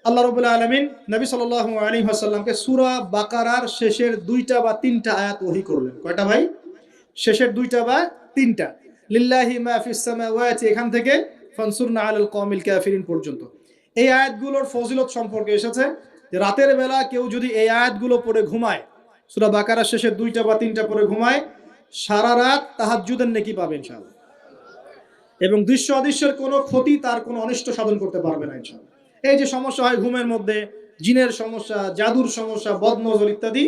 আল্লাহ রাব্বুল আলামিন নবী সাল্লাল্লাহু আলাইহি ওয়াসাল্লামকে সূরা বাকারার শেষের 2টা বা 3টা আয়াত ওহী করলেন। কয়টা ভাই? শেষের 2টা বা 3টা। লিল্লাহি মা ফিস সামাওয়াতি এখান থেকে ফানসুরনা আলাল কওমিল কাফিরিন পর্যন্ত। এই আয়াতগুলোর ফজিলত সম্পর্কে এসেছে যে রাতের বেলা কেউ যদি এই আয়াতগুলো পড়ে ঘুমায়, সূরা বাকারার শেষের 2টা বা 3টা পড়ে ঘুমায়, সারা রাত তাহাজ্জুদের নেকি পাবে ইনশাআল্লাহ। এবং দৃশ্য অদৃশ্যের কোনো ক্ষতি তার কোনো অনিষ্ট সাধন করতে পারবে না ইনশাআল্লাহ। এই যে সমস্যা হয় ঘুমের মধ্যে, জিনের সমস্যা, জাদুর সমস্যা, বদনজর ইত্যাদি,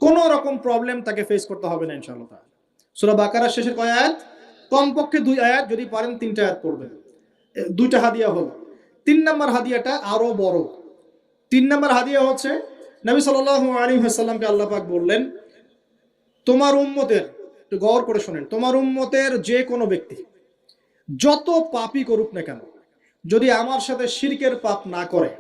কোনো রকম প্রবলেম তাকে ফেস করতে হবে না ইনশাআল্লাহ তাআলা। সূরা বাকারার শেষের কয় আয়াত? কমপক্ষে 2 আয়াত, যদি পারেন 3টা আয়াত পড়বেন। 2টা হাদিয়া হলো। 3 নম্বর হাদিয়াটা আরো বড়। 3 নম্বর হাদিয়া হচ্ছে নবী সাল্লাল্লাহু আলাইহি ওয়াসাল্লামকে আল্লাহ পাক বললেন, তোমার উম্মতের, একটু গৌর করে শুনেন, তোমার উম্মতের যে কোনো ব্যক্তি যত পাপই করুক না কেন, যদি আমার সাথে শিরকের পাপ না করে,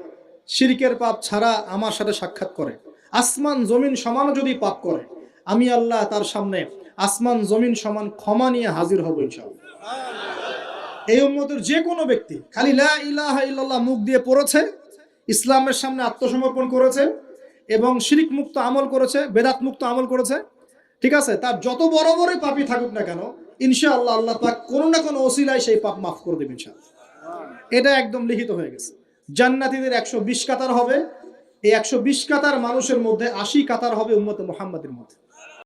শিরকের পাপ ছাড়া আমার সাথে সাক্ষাৎ করে, আসমান জমিন সমান যদি পাপ করে, আমি আল্লাহ তার সামনে আসমান জমিন সমান ক্ষমা নিয়ে হাজির হব ইনশাআল্লাহ। এই উম্মতের যে কোনো ব্যক্তি খালি লা ইলাহা ইল্লাল্লাহ মুখ দিয়ে পড়েছে, ইসলামের সামনে আত্মসমর্পণ করেছে এবং শিরক মুক্ত আমল করেছে, বেদাত মুক্ত আমল করেছে, ঠিক আছে, তার যত বড় বড় পাপই থাকুক না কেন, ইনশাআল্লাহ আল্লাহ পাক কোনো না কোনো ওসিলায় সেই পাপ মাফ করে দেবেন ইনশাআল্লাহ। এটা একদম লিখিত হয়ে গেছে। জান্নাতীদের 120 কাতার হবে। এই 120 কাতার মানুষের মধ্যে 80 কাতার হবে উম্মতে মুহাম্মাদের মধ্যে।